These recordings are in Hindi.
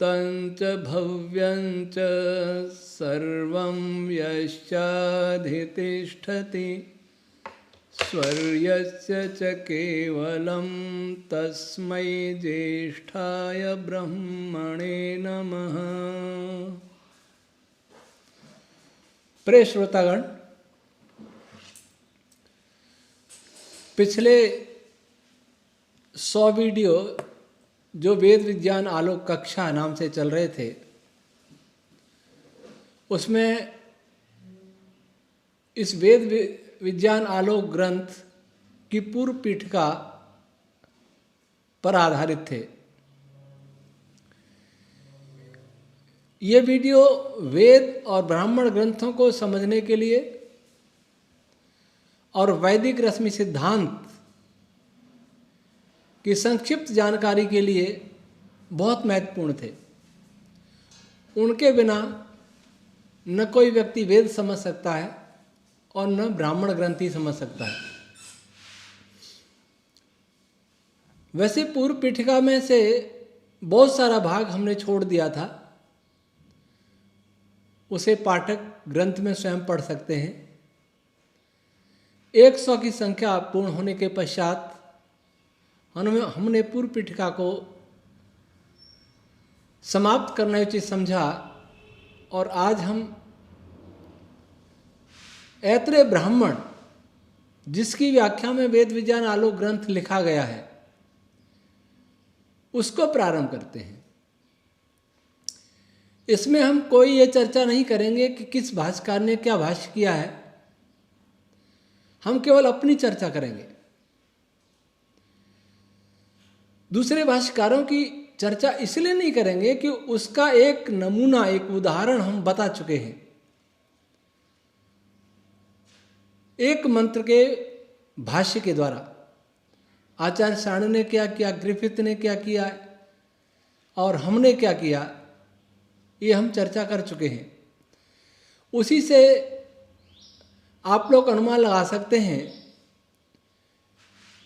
भूतं च भव्यं च सर्वं यश्चाधितिष्ठति स्वर्यस्य च केवलं तस्मै ज्येष्ठाय ब्रह्मणे नमः। प्रिय श्रोतागण, पिछले 100 वीडियो जो वेद विज्ञान आलोक कक्षा नाम से चल रहे थे, उसमें इस वेद विज्ञान आलोक ग्रंथ की पूर्व पीठिका पर आधारित थे। ये वीडियो वेद और ब्राह्मण ग्रंथों को समझने के लिए और वैदिक रश्मि सिद्धांत की संक्षिप्त जानकारी के लिए बहुत महत्वपूर्ण थे। उनके बिना न कोई व्यक्ति वेद समझ सकता है और न ब्राह्मण ग्रंथ ही समझ सकता है। वैसे पूर्व पीठिका में से बहुत सारा भाग हमने छोड़ दिया था, उसे पाठक ग्रंथ में स्वयं पढ़ सकते हैं। 100 की संख्या पूर्ण होने के पश्चात हमने पूर्व पीठिका को समाप्त करना उचित समझा और आज हम ऐत्रेय ब्राह्मण, जिसकी व्याख्या में वेद विज्ञान आलोक ग्रंथ लिखा गया है, उसको प्रारंभ करते हैं। इसमें हम कोई ये चर्चा नहीं करेंगे कि किस भाष्यकार ने क्या भाष्य किया है, हम केवल अपनी चर्चा करेंगे। दूसरे भाष्यकारों की चर्चा इसलिए नहीं करेंगे कि उसका एक नमूना, एक उदाहरण हम बता चुके हैं। एक मंत्र के भाष्य के द्वारा आचार्य साणु ने क्या किया, ग्रिफिथ ने क्या किया और हमने क्या किया, ये हम चर्चा कर चुके हैं। उसी से आप लोग अनुमान लगा सकते हैं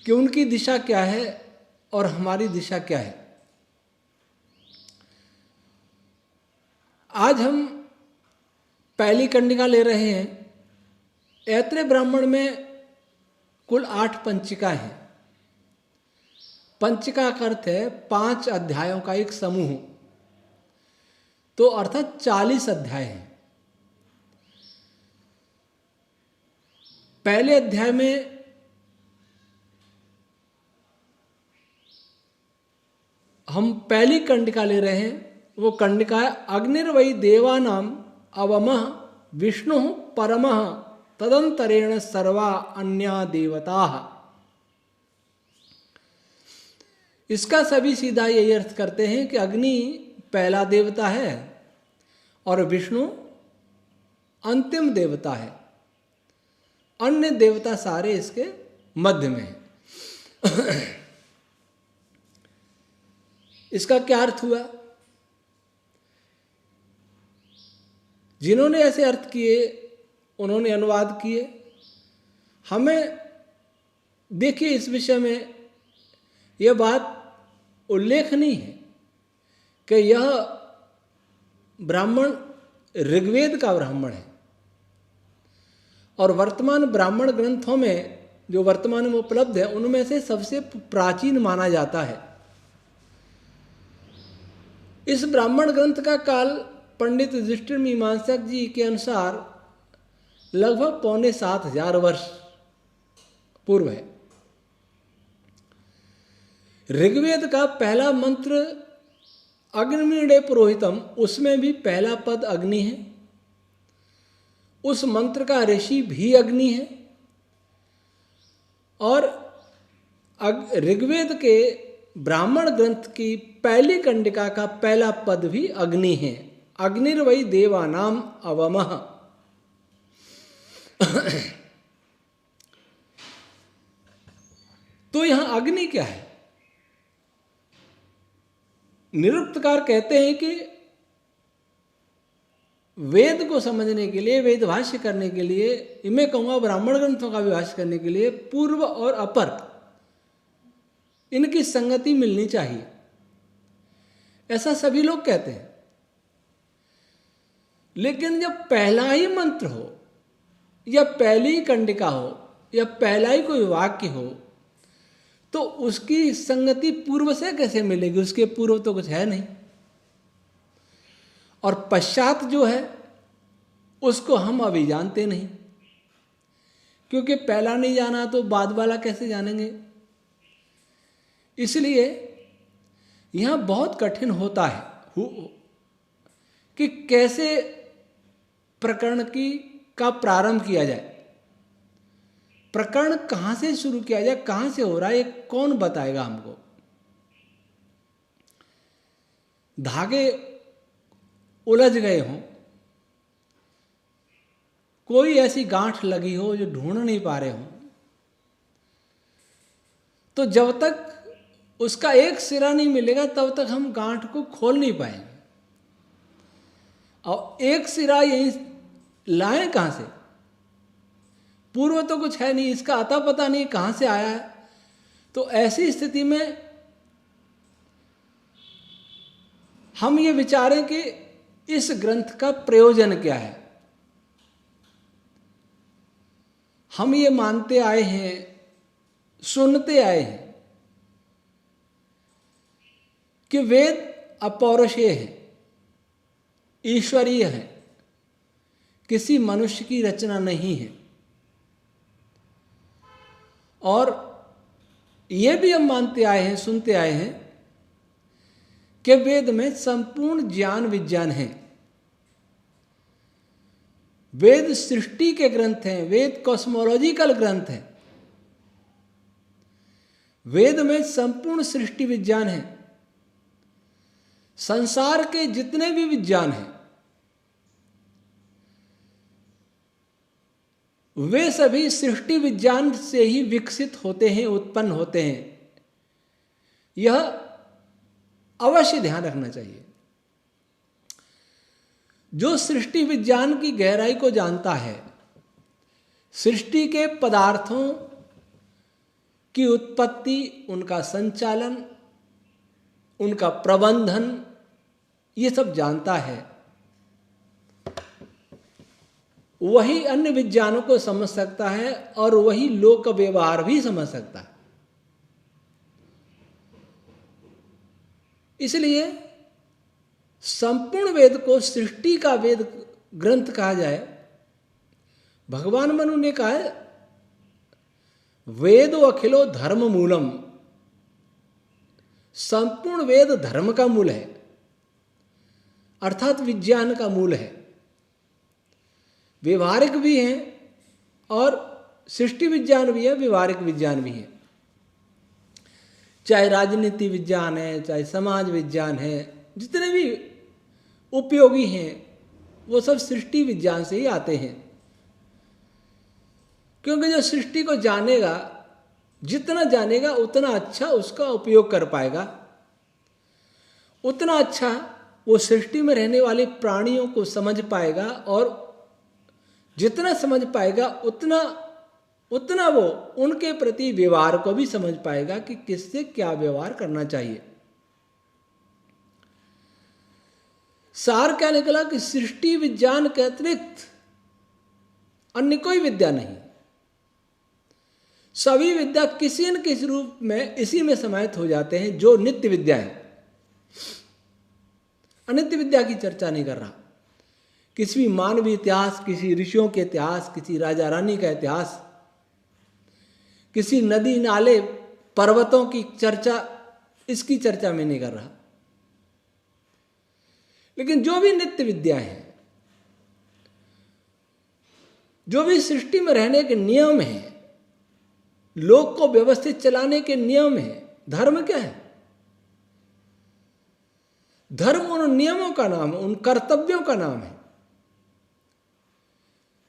कि उनकी दिशा क्या है और हमारी दिशा क्या है। आज हम पहली कंडिका ले रहे हैं। ऐत्रेय ब्राह्मण में कुल 8 पंचिका हैं। पंचिका का अर्थ है 5 अध्यायों का एक समूह, तो अर्थात 40 अध्याय हैं। पहले अध्याय में हम पहली कंडिका ले रहे हैं। वो कंडिका है अग्निर्वै देवानाम अवमः विष्णु परमः तदंतरेण सर्वा अन्या देवताः। इसका सभी सीधा यही अर्थ करते हैं कि अग्नि पहला देवता है और विष्णु अंतिम देवता है, अन्य देवता सारे इसके मध्य में हैं। इसका क्या अर्थ हुआ? जिन्होंने ऐसे अर्थ किए उन्होंने अनुवाद किए। हमें देखिए, इस विषय में यह बात उल्लेखनीय है कि यह ब्राह्मण ऋग्वेद का ब्राह्मण है और वर्तमान ब्राह्मण ग्रंथों में जो वर्तमान में उपलब्ध है उनमें से सबसे प्राचीन माना जाता है। इस ब्राह्मण ग्रंथ का काल पंडित युधिष्ठिर मीमांसक जी के अनुसार लगभग 7,500 वर्ष पूर्व है। ऋग्वेद का पहला मंत्र अग्निमीडे पुरोहितम, उसमें भी पहला पद अग्नि है। उस मंत्र का ऋषि भी अग्नि है और ऋग्वेद के ब्राह्मण ग्रंथ की पहली कंडिका का पहला पद भी अग्नि है। अग्निर्वै देवानाम अवमः। तो यहां अग्नि क्या है? निरुक्तकार कहते हैं कि वेद को समझने के लिए, वेद भाष्य करने के लिए, मैं कहूँगा ब्राह्मण ग्रंथों का भी भाष्य करने के लिए पूर्व और अपर इनकी संगति मिलनी चाहिए। ऐसा सभी लोग कहते हैं। लेकिन जब पहला ही मंत्र हो या पहली ही कंडिका हो या पहला ही कोई वाक्य हो तो उसकी संगति पूर्व से कैसे मिलेगी? उसके पूर्व तो कुछ है नहीं। और पश्चात जो है उसको हम अभी जानते नहीं, क्योंकि पहला नहीं जाना तो बाद वाला कैसे जानेंगे। इसलिए यहां बहुत कठिन होता है कि कैसे प्रकरण का प्रारंभ किया जाए, प्रकरण कहां से शुरू किया जाए, कहां से हो रहा है, ये कौन बताएगा हमको। धागे उलझ गए हों, कोई ऐसी गांठ लगी हो जो ढूंढ नहीं पा रहे हों, तो जब तक उसका एक सिरा नहीं मिलेगा तब तक हम गांठ को खोल नहीं पाएंगे। और एक सिरा यहीं लाएं कहां से? पूर्व तो कुछ है नहीं, इसका अता पता नहीं कहां से आया है। तो ऐसी स्थिति में हम ये विचारें कि इस ग्रंथ का प्रयोजन क्या है। हम ये मानते आए हैं, सुनते आए हैं कि वेद अपौरुषेय है, ईश्वरीय है, किसी मनुष्य की रचना नहीं है। और ये भी हम मानते आए हैं, सुनते आए हैं कि वेद में संपूर्ण ज्ञान विज्ञान है। वेद सृष्टि के ग्रंथ हैं, वेद कॉस्मोलॉजिकल ग्रंथ हैं। वेद में संपूर्ण सृष्टि विज्ञान है। संसार के जितने भी विज्ञान हैं वे सभी सृष्टि विज्ञान से ही विकसित होते हैं, उत्पन्न होते हैं। यह अवश्य ध्यान रखना चाहिए। जो सृष्टि विज्ञान की गहराई को जानता है, सृष्टि के पदार्थों की उत्पत्ति, उनका संचालन, उनका प्रबंधन, ये सब जानता है, वही अन्य विज्ञानों को समझ सकता है और वही लोक व्यवहार भी समझ सकता है। इसलिए संपूर्ण वेद को सृष्टि का वेद ग्रंथ कहा जाए। भगवान मनु ने कहा है वेदो अखिलो धर्म मूलम, संपूर्ण वेद धर्म का मूल है, अर्थात विज्ञान का मूल है। व्यवहारिक भी है और सृष्टि विज्ञान भी है, व्यवहारिक विज्ञान भी है। चाहे राजनीति विज्ञान है, चाहे समाज विज्ञान है, जितने भी उपयोगी हैं वो सब सृष्टि विज्ञान से ही आते हैं। क्योंकि जो सृष्टि को जानेगा, जितना जानेगा उतना अच्छा उसका उपयोग कर पाएगा, उतना अच्छा वो सृष्टि में रहने वाले प्राणियों को समझ पाएगा, और जितना समझ पाएगा उतना वो उनके प्रति व्यवहार को भी समझ पाएगा कि किससे क्या व्यवहार करना चाहिए। सार क्या निकला कि सृष्टि विज्ञान के अतिरिक्त अन्य कोई विद्या नहीं। सभी विद्या किसी न किसी रूप में इसी में समाहित हो जाते हैं जो नित्य विद्या है। अनित्य विद्या की चर्चा नहीं कर रहा। किसी भी मानवीय इतिहास, किसी ऋषियों के इतिहास, किसी राजा रानी का इतिहास, किसी नदी नाले पर्वतों की चर्चा, इसकी चर्चा मैं नहीं कर रहा। लेकिन जो भी नित्य विद्या है, जो भी सृष्टि में रहने के नियम हैं, लोक को व्यवस्थित चलाने के नियम हैं, धर्म क्या है? धर्म उन नियमों का नाम है, उन कर्तव्यों का नाम है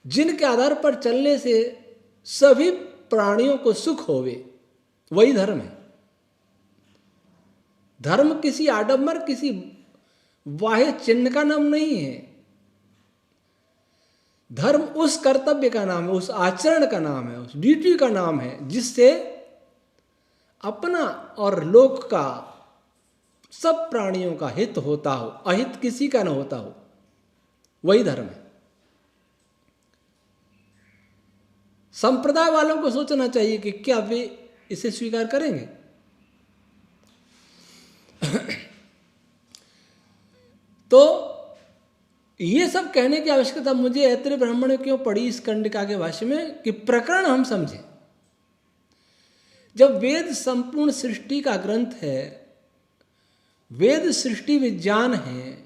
जिनके आधार पर चलने से सभी प्राणियों को सुख होवे, वही धर्म है। धर्म किसी आडंबर, किसी बाह्य चिन्ह का नाम नहीं है। धर्म उस कर्तव्य का नाम है, उस आचरण का नाम है, उस ड्यूटी का नाम है जिससे अपना और लोक का सब प्राणियों का हित होता हो, अहित किसी का न होता हो, वही धर्म है। संप्रदाय वालों को सोचना चाहिए कि क्या वे इसे स्वीकार करेंगे। तो ये सब कहने की आवश्यकता मुझे ऐतरेय ब्राह्मण क्यों पड़ी इस कंडिका के भाष्य में, कि प्रकरण हम समझें। जब वेद संपूर्ण सृष्टि का ग्रंथ है, वेद सृष्टि विज्ञान है,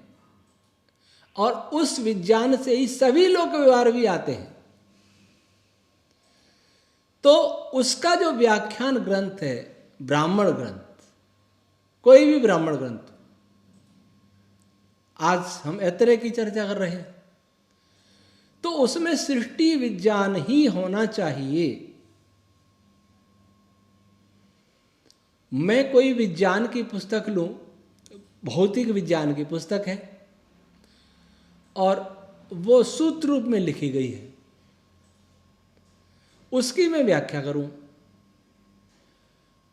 और उस विज्ञान से ही सभी लोक व्यवहार भी आते हैं, तो उसका जो व्याख्यान ग्रंथ है, ब्राह्मण ग्रंथ, कोई भी ब्राह्मण ग्रंथ, आज हम ऐतरेय की चर्चा कर रहे हैं, तो उसमें सृष्टि विज्ञान ही होना चाहिए। मैं कोई विज्ञान की पुस्तक लूं, भौतिक विज्ञान की पुस्तक है और वो सूत्र रूप में लिखी गई है, उसकी मैं व्याख्या करूं,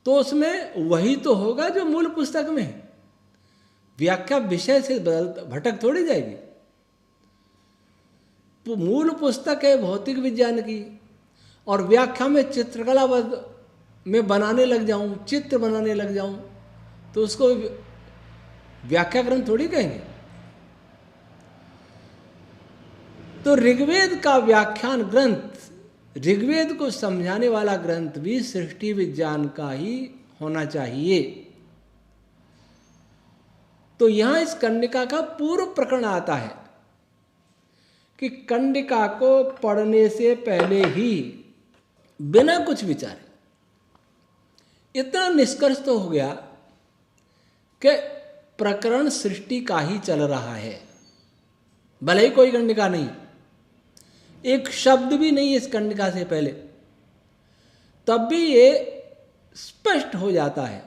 तो उसमें वही तो होगा जो मूल पुस्तक में है। व्याख्या विषय से भटक थोड़ी जाएगी। तो मूल पुस्तक है भौतिक विज्ञान की, और व्याख्या में चित्रकला में बनाने लग जाऊं, चित्र बनाने लग जाऊं, तो उसको व्याख्या ग्रंथ थोड़ी कहेंगे। तो ऋग्वेद का व्याख्यान ग्रंथ, ऋग्वेद को समझाने वाला ग्रंथ भी सृष्टि विज्ञान का ही होना चाहिए। तो यहां इस कंडिका का पूर्व प्रकरण आता है कि कंडिका को पढ़ने से पहले ही बिना कुछ विचारे इतना निष्कर्ष तो हो गया कि प्रकरण सृष्टि का ही चल रहा है, भले ही कोई कंडिका नहीं, एक शब्द भी नहीं इस कंडिका से पहले, तब भी ये स्पष्ट हो जाता है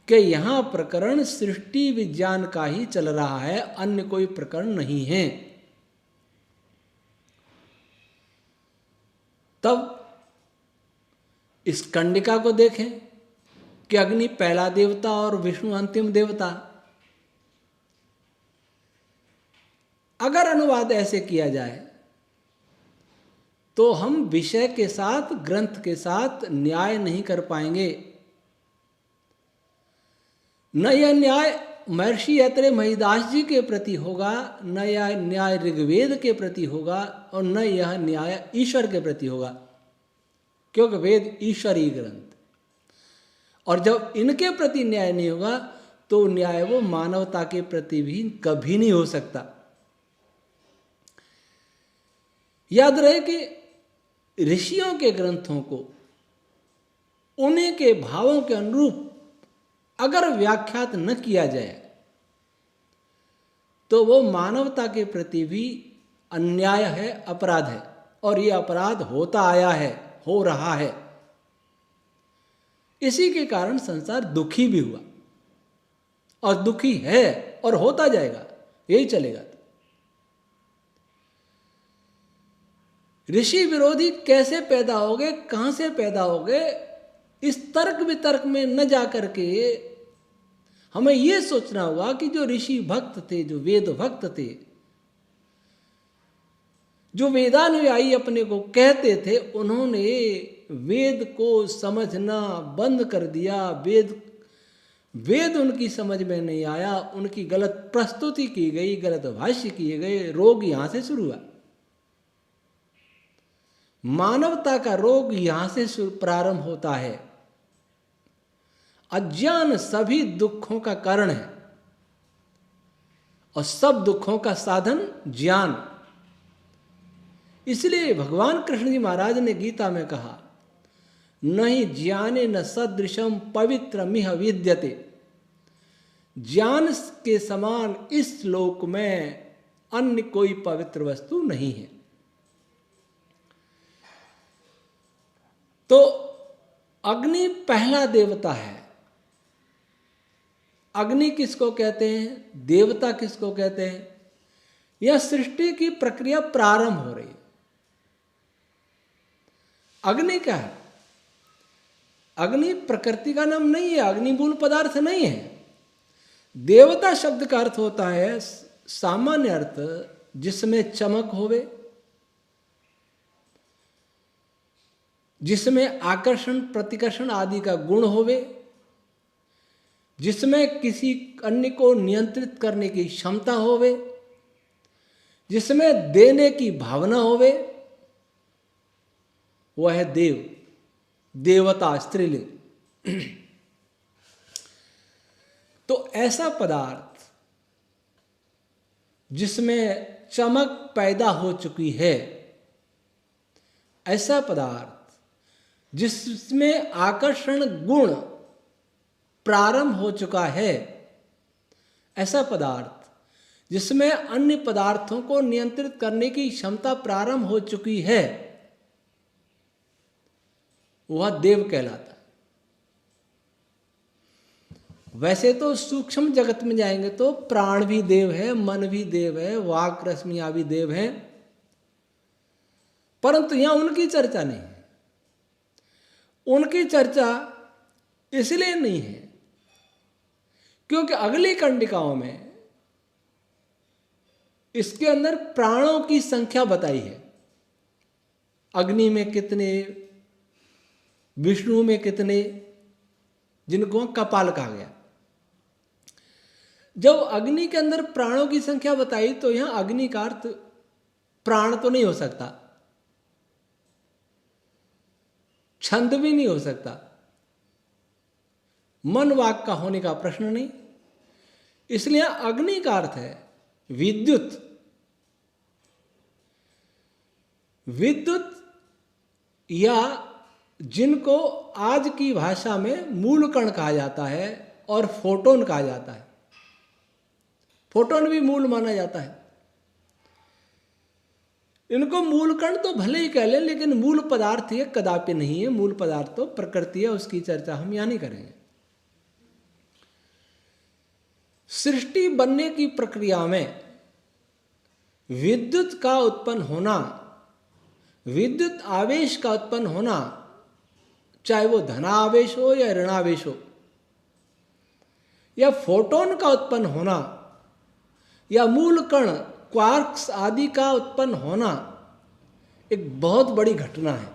कि यहां प्रकरण सृष्टि विज्ञान का ही चल रहा है, अन्य कोई प्रकरण नहीं है। तब इस कंडिका को देखें कि अग्नि पहला देवता और विष्णु अंतिम देवता। अगर अनुवाद ऐसे किया जाए तो हम विषय के साथ, ग्रंथ के साथ न्याय नहीं कर पाएंगे। न यह न्याय महर्षि ऐतरेय महिदास जी के प्रति होगा, न यह न्याय ऋग्वेद के प्रति होगा, और न यह न्याय ईश्वर के प्रति होगा, क्योंकि वेद ईश्वरीय ग्रंथ। और जब इनके प्रति न्याय नहीं होगा तो न्याय वो मानवता के प्रति भी कभी नहीं हो सकता। याद रहे कि ऋषियों के ग्रंथों को उन्हीं के भावों के अनुरूप अगर व्याख्यात न किया जाए तो वो मानवता के प्रति भी अन्याय है, अपराध है, और ये अपराध होता आया है, हो रहा है। इसी के कारण संसार दुखी भी हुआ और दुखी है और होता जाएगा, यही चलेगा। ऋषि विरोधी कैसे पैदा हो गए, कहां से पैदा हो गए, इस तर्क वितर्क में न जाकर के हमें यह सोचना होगा कि जो ऋषि भक्त थे, जो वेद भक्त थे, जो वेदानुयायी अपने को कहते थे, उन्होंने वेद को समझना बंद कर दिया। वेद उनकी समझ में नहीं आया, उनकी गलत प्रस्तुति की गई, गलत भाष्य किए गए। रोग यहां से शुरू हुआ। मानवता का रोग यहां से प्रारंभ होता है। अज्ञान सभी दुखों का कारण है और सब दुखों का साधन ज्ञान। इसलिए भगवान कृष्ण जी महाराज ने गीता में कहा, नहीं ज्ञाने न सदृशम पवित्रमिह विद्यते। ज्ञान के समान इस लोक में अन्य कोई पवित्र वस्तु नहीं है। तो अग्नि पहला देवता है। अग्नि किसको कहते हैं, देवता किसको कहते हैं? यह सृष्टि की प्रक्रिया प्रारंभ हो रही है। अग्नि क्या है? अग्नि प्रकृति का नाम नहीं है, अग्नि मूल पदार्थ नहीं है। देवता शब्द का अर्थ होता है सामान्य अर्थ जिसमें चमक होवे, जिसमें आकर्षण प्रतिकर्षण आदि का गुण होवे, जिसमें किसी अन्य को नियंत्रित करने की क्षमता होवे, जिसमें देने की भावना होवे, वह है देव, देवता स्त्रीलिंग। तो ऐसा पदार्थ जिसमें चमक पैदा हो चुकी है, ऐसा पदार्थ जिसमें आकर्षण गुण प्रारंभ हो चुका है, ऐसा पदार्थ जिसमें अन्य पदार्थों को नियंत्रित करने की क्षमता प्रारंभ हो चुकी है, वह देव कहलाता है। वैसे तो सूक्ष्म जगत में जाएंगे तो प्राण भी देव है, मन भी देव है, वाक रश्मियां भी देव हैं, परंतु यहां उनकी चर्चा नहीं है। उनकी चर्चा इसलिए नहीं है क्योंकि अगली कंडिकाओं में इसके अंदर प्राणों की संख्या बताई है। अग्नि में कितने, विष्णु में कितने, जिनको कपाल कहा गया। जब अग्नि के अंदर प्राणों की संख्या बताई तो यहां अग्नि का अर्थ प्राण तो नहीं हो सकता, छंद भी नहीं हो सकता, मन वाक का होने का प्रश्न नहीं। इसलिए अग्नि का अर्थ है विद्युत। विद्युत या जिनको आज की भाषा में मूल कण कहा जाता है और फोटोन कहा जाता है। फोटोन भी मूल माना जाता है। इनको मूल कण तो भले ही कह लें, लेकिन मूल पदार्थ ये कदापि नहीं है। मूल पदार्थ तो प्रकृति है, उसकी चर्चा हम यहां नहीं करेंगे। सृष्टि बनने की प्रक्रिया में विद्युत का उत्पन्न होना, विद्युत आवेश का उत्पन्न होना, चाहे वो धनावेश हो या ऋणावेश हो, या फोटोन का उत्पन्न होना, या मूल कण क्वार्क्स आदि का उत्पन्न होना, एक बहुत बड़ी घटना है।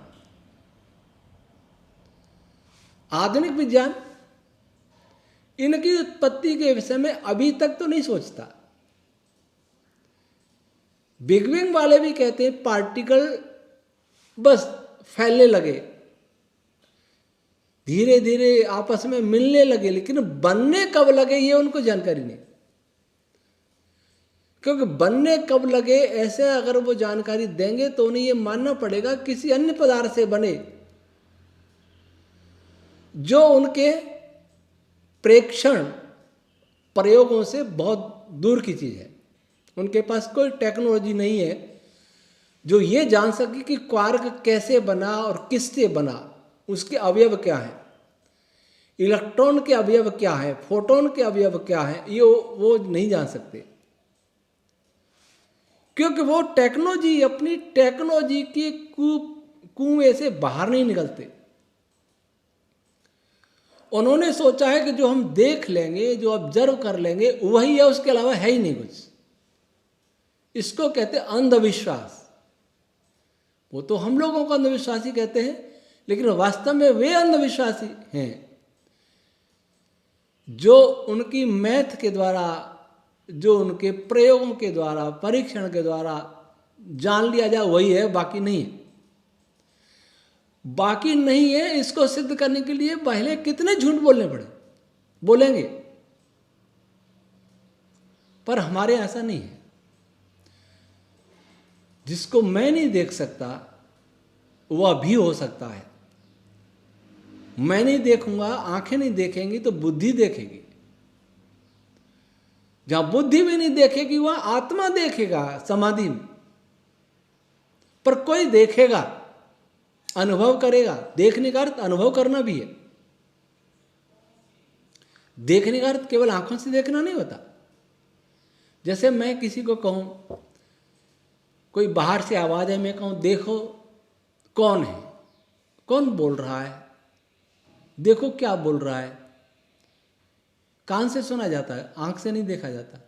आधुनिक विज्ञान इनकी उत्पत्ति के विषय में अभी तक तो नहीं सोचता। बिग बैंग वाले भी कहते हैं पार्टिकल बस फैलने लगे, धीरे धीरे आपस में मिलने लगे, लेकिन बनने कब लगे ये उनको जानकारी नहीं। क्योंकि बनने कब लगे ऐसे अगर वो जानकारी देंगे तो उन्हें ये मानना पड़ेगा किसी अन्य पदार्थ से बने, जो उनके प्रेक्षण प्रयोगों से बहुत दूर की चीज है। उनके पास कोई टेक्नोलॉजी नहीं है जो ये जान सके कि क्वार्क कैसे बना और किससे बना, उसके अवयव क्या है, इलेक्ट्रॉन के अवयव क्या है, फोटोन के अवयव क्या है, ये वो नहीं जान सकते। क्योंकि वो टेक्नोलॉजी अपनी टेक्नोलॉजी के कुएं से बाहर नहीं निकलते। उन्होंने सोचा है कि जो हम देख लेंगे, जो ऑब्जर्व कर लेंगे वही है, उसके अलावा है ही नहीं कुछ। इसको कहते हैं अंधविश्वास। वो तो हम लोगों को अंधविश्वासी कहते हैं, लेकिन वास्तव में वे अंधविश्वासी हैं जो उनकी मैथ के द्वारा, जो उनके प्रयोगों के द्वारा, परीक्षण के द्वारा जान लिया जाए वही है, बाकी नहीं है। बाकी नहीं है, इसको सिद्ध करने के लिए पहले कितने झूठ बोलने पड़े, बोलेंगे। पर हमारे ऐसा नहीं है। जिसको मैं नहीं देख सकता वह भी हो सकता है। मैं नहीं देखूंगा, आंखें नहीं देखेंगी तो बुद्धि देखेगी। जहां बुद्धि भी नहीं देखेगी वहां आत्मा देखेगा समाधि में। पर कोई देखेगा, अनुभव करेगा। देखने का अर्थ अनुभव करना भी है। देखने का अर्थ केवल आंखों से देखना नहीं होता। जैसे मैं किसी को कहूं, कोई बाहर से आवाज है, मैं कहूं देखो कौन है, कौन बोल रहा है, देखो क्या बोल रहा है। कान से सुना जाता है, आंख से नहीं देखा जाता।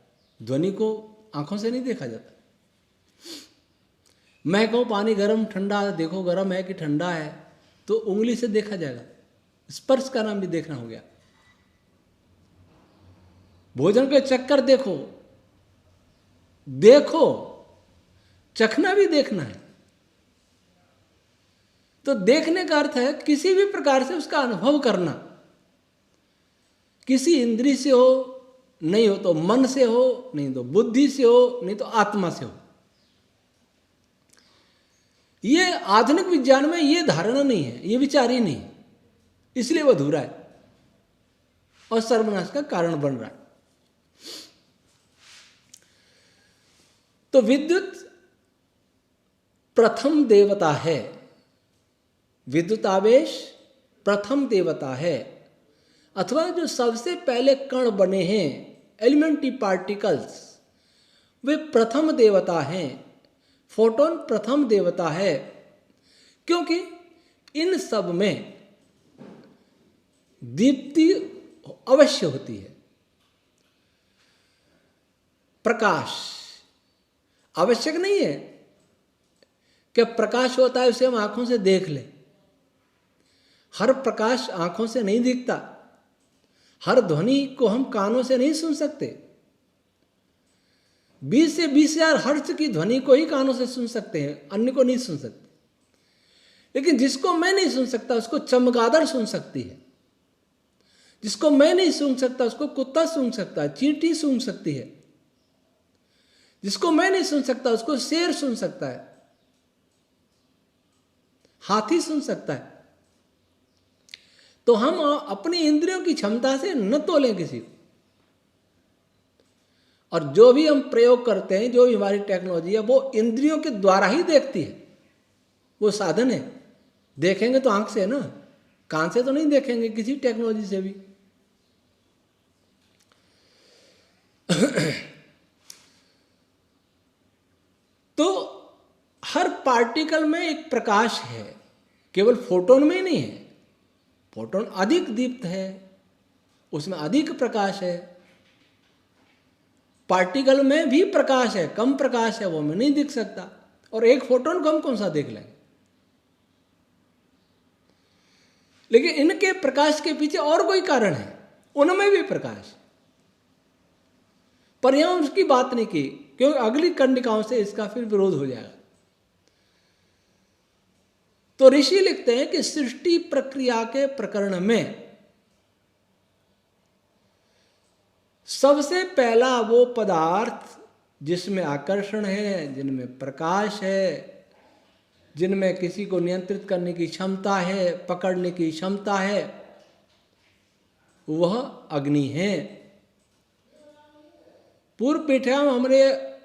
ध्वनि को आंखों से नहीं देखा जाता। मैं कहूँ पानी गर्म ठंडा, देखो गर्म है कि ठंडा है, तो उंगली से देखा जाएगा। स्पर्श का नाम भी देखना हो गया। भोजन के चक्कर देखो, देखो चखना भी देखना है। तो देखने का अर्थ है किसी भी प्रकार से उसका अनुभव करना। किसी इंद्रिय से हो, नहीं हो तो मन से हो, नहीं तो बुद्धि से हो, नहीं तो आत्मा से हो। ये आधुनिक विज्ञान में ये धारणा नहीं है, ये विचार ही नहीं, इसलिए वो अधूरा है और सर्वनाश का कारण बन रहा है। तो विद्युत प्रथम देवता है, विद्युत आवेश प्रथम देवता है, अथवा जो सबसे पहले कण बने हैं एलिमेंट्री पार्टिकल्स, वे प्रथम देवता हैं। फोटोन प्रथम देवता है, क्योंकि इन सब में दीप्ति अवश्य होती है। प्रकाश आवश्यक नहीं है कि प्रकाश होता है उसे हम आंखों से देख लें। हर प्रकाश आंखों से नहीं दिखता, हर ध्वनि को हम कानों से नहीं सुन सकते। 20 से 20,000 हर्ट्ज की ध्वनि को ही कानों से सुन सकते हैं, अन्य को नहीं सुन सकते। लेकिन जिसको मैं नहीं सुन सकता उसको चमगादड़ सुन सकती है, जिसको मैं नहीं सुन सकता उसको कुत्ता सुन सकता है, चींटी सुन सकती है, जिसको मैं नहीं सुन सकता उसको शेर सुन सकता है, हाथी सुन सकता है। तो हम अपनी इंद्रियों की क्षमता से न तोलें किसी को। और जो भी हम प्रयोग करते हैं, जो भी हमारी टेक्नोलॉजी है, वो इंद्रियों के द्वारा ही देखती है। वो साधन है। देखेंगे तो आंख से ना, कान से तो नहीं देखेंगे किसी टेक्नोलॉजी से भी। तो हर पार्टिकल में एक प्रकाश है, केवल फोटोन में ही नहीं है। फोटोन अधिक दीप्त है, उसमें अधिक प्रकाश है। पार्टिकल में भी प्रकाश है, कम प्रकाश है, वो हमें नहीं दिख सकता। और एक फोटोन को हम कौन सा देख लेंगे। लेकिन इनके प्रकाश के पीछे और कोई कारण है, उनमें भी प्रकाश। पर यहां उसकी बात नहीं की, क्योंकि अगली कंडिकाओं से इसका फिर विरोध हो जाएगा। तो ऋषि लिखते हैं कि सृष्टि प्रक्रिया के प्रकरण में सबसे पहला वो पदार्थ जिसमें आकर्षण है, जिनमें प्रकाश है, जिनमें किसी को नियंत्रित करने की क्षमता है, पकड़ने की क्षमता है, वह अग्नि है। पूर्व पीठा में हमने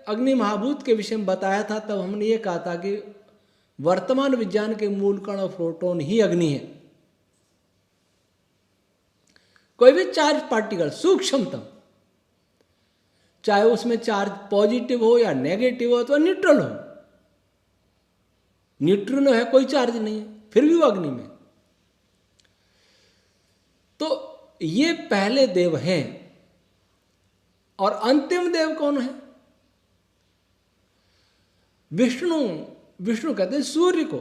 अग्नि महाभूत के विषय में बताया था, तब हमने ये कहा था कि वर्तमान विज्ञान के मूल कण और प्रोटॉन ही अग्नि है। कोई भी चार्ज पार्टिकल सूक्ष्मतम, चाहे उसमें चार्ज पॉजिटिव हो या नेगेटिव हो, तो न्यूट्रल हो। न्यूट्रिनो है, कोई चार्ज नहीं है, फिर भी वो अग्नि में। तो ये पहले देव हैं। और अंतिम देव कौन है? विष्णु। विष्णु कहते हैं सूर्य को।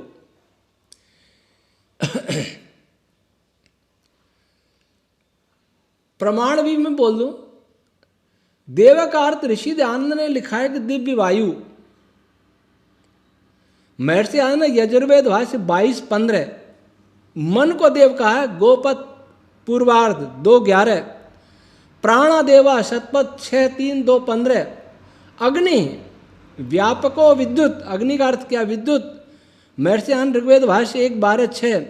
प्रमाण भी मैं बोल दूं, देव का अर्थ ऋषि दयानंद ने लिखा है कि दिव्य वायु। महर्षि आनंद ने यजुर्वेद भाष्य 22:15 मन को देव कहा है। गोपद पूर्वार्ध 2:11, प्राणादेवा शतपथ 6:3-2:15, अग्नि व्यापको विद्युत। अग्नि का अर्थ क्या? विद्युत। महर्षि आनंद ऋग्वेद भाष्य 1:12-6,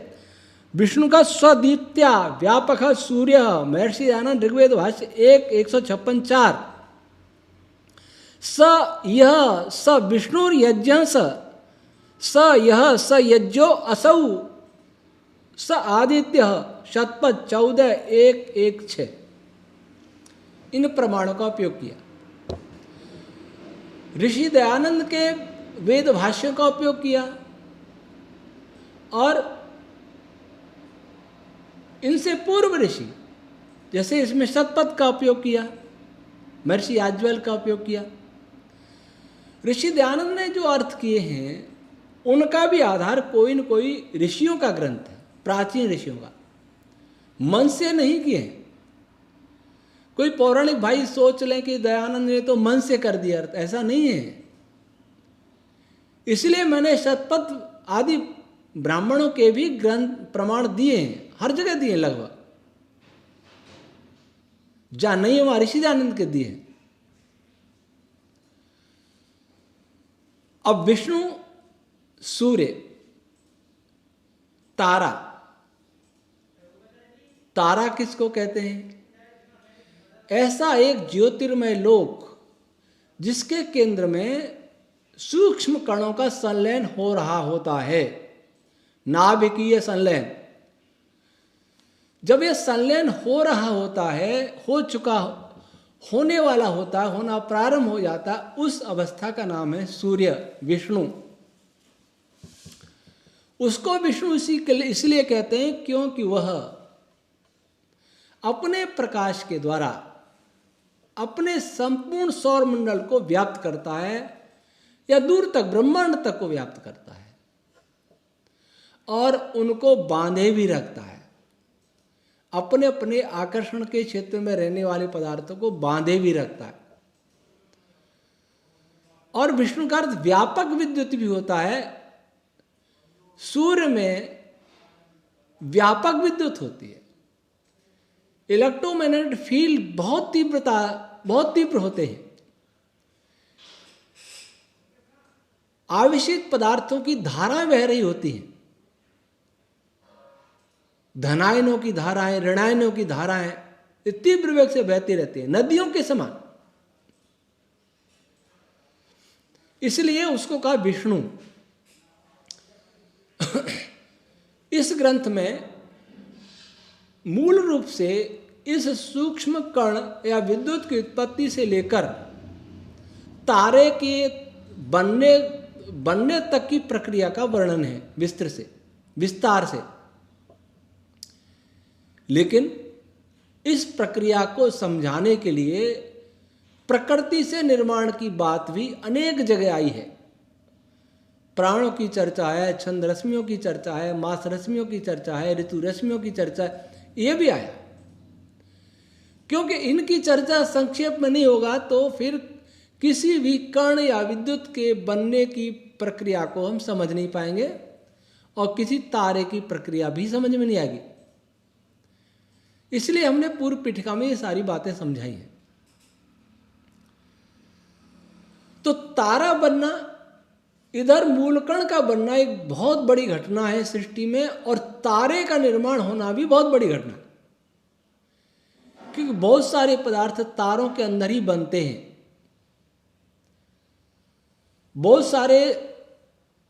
विष्णु का स्वदीप्त्या व्यापक सूर्य। महर्षि आनंद ऋग्वेद भाष्य 1:156-4, स यह स विष्णुर्यज्ञ स यह स यज्ञो असौ स आदित्य शतपथ 14:1-1-6। इन प्रमाणों का उपयोग किया। ऋषि दयानंद के वेद भाष्यों का उपयोग किया और इनसे पूर्व ऋषि, जैसे इसमें शतपथ का उपयोग किया, महर्षि याज्ञवल्क्य का उपयोग किया, ऋषि दयानंद ने जो अर्थ किए हैं उनका भी आधार कोई न कोई ऋषियों का ग्रंथ है, प्राचीन ऋषियों का, मन से नहीं किए हैं। कोई पौराणिक भाई सोच लें कि दयानंद ने तो मन से कर दिया अर्थ, ऐसा नहीं है। इसलिए मैंने शतपथ आदि ब्राह्मणों के भी ग्रंथ प्रमाण दिए हैं, हर जगह दिए लगभग, जहां नहीं वहां ऋषि दयानंद के दिए। अब विष्णु, सूर्य, तारा, तारा किसको कहते हैं? ऐसा एक ज्योतिर्मय लोक जिसके केंद्र में सूक्ष्म कणों का संलयन हो रहा होता है, नाभिकीय संलयन। जब यह संलयन हो रहा होता है, हो चुका, होने वाला होता, होना प्रारंभ हो जाता, उस अवस्था का नाम है सूर्य, विष्णु। उसको विष्णु इसलिए कहते हैं क्योंकि वह अपने प्रकाश के द्वारा अपने संपूर्ण सौर मंडल को व्याप्त करता है, या दूर तक ब्रह्मांड तक को व्याप्त करता है, और उनको बांधे भी रखता है। अपने अपने आकर्षण के क्षेत्र में रहने वाले पदार्थों को बांधे भी रखता है। और विष्णु का अर्थ व्यापक विद्युत भी होता है। सूर्य में व्यापक विद्युत होती है। इलेक्ट्रोमैग्नेटिक फील्ड बहुत तीव्र होते हैं। आवेशित पदार्थों की धाराएं बह रही होती हैं, धनायनों की धाराएं, ऋणायनों की धाराएं तीव्र वेग से बहती रहती हैं, नदियों के समान। इसलिए उसको कहा विष्णु। इस ग्रंथ में मूल रूप से इस सूक्ष्म कण या विद्युत की उत्पत्ति से लेकर तारे के बनने तक की प्रक्रिया का वर्णन है विस्तार से। लेकिन इस प्रक्रिया को समझाने के लिए प्रकृति से निर्माण की बात भी अनेक जगह आई है। प्राणों की चर्चा है, छंद रश्मियों की चर्चा है, मास रश्मियों की चर्चा है, ऋतु रश्मियों की चर्चा है, ये भी आया। क्योंकि इनकी चर्चा संक्षेप में नहीं होगा तो फिर किसी भी कण या विद्युत के बनने की प्रक्रिया को हम समझ नहीं पाएंगे, और किसी तारे की प्रक्रिया भी समझ में नहीं आएगी। इसलिए हमने पूर्व पीठिका में ये सारी बातें समझाई हैं। तो तारा बनना, इधर मूलकण का बनना एक बहुत बड़ी घटना है सृष्टि में, और तारे का निर्माण होना भी बहुत बड़ी घटना है। क्योंकि बहुत सारे पदार्थ तारों के अंदर ही बनते हैं। बहुत सारे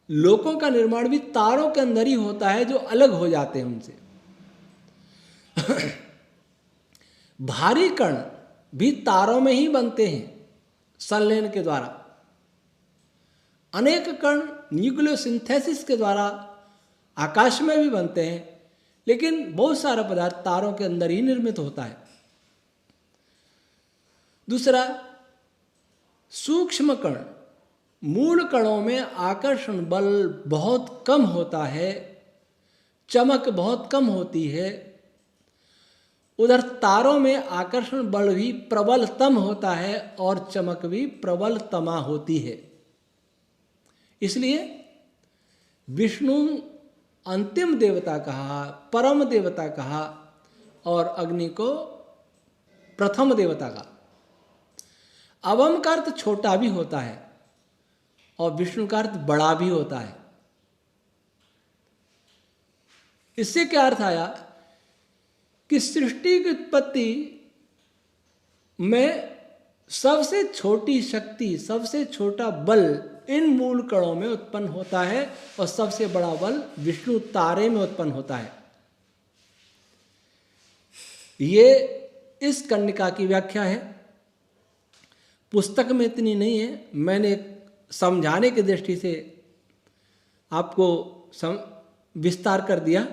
लोकों का निर्माण भी तारों के अंदर ही होता है, जो अलग हो जाते हैं उनसे। भारी कण भी तारों में ही बनते हैं संलयन के द्वारा। अनेक कण न्यूक्लियोसिंथेसिस के द्वारा आकाश में भी बनते हैं, लेकिन बहुत सारा पदार्थ तारों के अंदर ही निर्मित होता है। दूसरा, सूक्ष्म कण, मूल कणों में आकर्षण बल बहुत कम होता है, चमक बहुत कम होती है। उधर तारों में आकर्षण बल भी प्रबलतम होता है और चमक भी प्रबलतमा होती है। इसलिए विष्णु अंतिम देवता कहा, परम देवता कहा, और अग्नि को प्रथम देवता कहा। अवम का अर्थ छोटा भी होता है और विष्णु का अर्थ बड़ा भी होता है। इससे क्या अर्थ आया कि सृष्टि की उत्पत्ति में सबसे छोटी शक्ति, सबसे छोटा बल इन मूल कणों में उत्पन्न होता है, और सबसे बड़ा बल विष्णु तारे में उत्पन्न होता है। ये इस कन्निका की व्याख्या है। पुस्तक में इतनी नहीं है, मैंने समझाने की दृष्टि से आपको विस्तार कर दिया।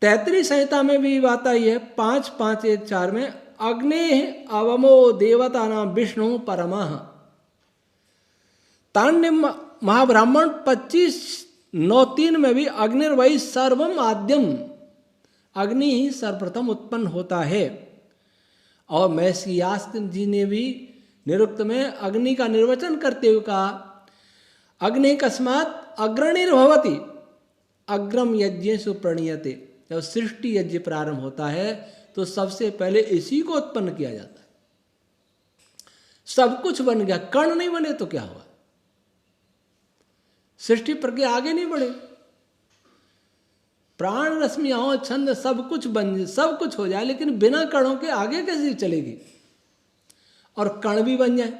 तैतृय संहिता में भी बात आई है 5.5.1.4 में, अग्नि अवमो देवता नाम विष्णु परमः। तांडव महाब्राह्मण 25.9.3 में भी अग्निर्वै सर्वम आद्यम, अग्नि ही सर्वप्रथम उत्पन्न होता है। और मैसियास जी ने भी निरुक्त में अग्नि का निर्वचन करते हुए कहा, अग्नि कस्मात् अग्रणीर्भवति अग्रम यज्ञेषु प्रणीयते। जब सृष्टि यज्ञ प्रारंभ होता है तो सबसे पहले इसी को उत्पन्न किया जाता है। सब कुछ बन गया, कण नहीं बने तो क्या हुआ? सृष्टि प्रक्रिया आगे नहीं बढ़े। प्राण रश्मियां छंद सब कुछ बन, सब कुछ हो जाए, लेकिन बिना कणों के आगे कैसे चलेगी? और कण भी बन जाए,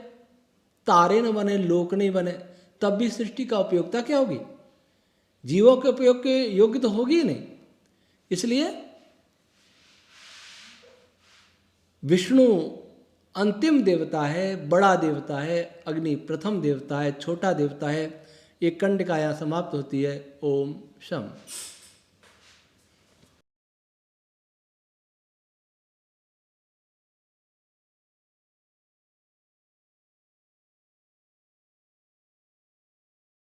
तारे न बने, लोक नहीं बने, तब भी सृष्टि का उपयोगिता क्या होगी? जीवों के उपयोग के योग्य तो होगी ही नहीं। इसलिए विष्णु अंतिम देवता है, बड़ा देवता है, अग्नि प्रथम देवता है, छोटा देवता है। ये कंड का यहाँ समाप्त होती है। ओम शम।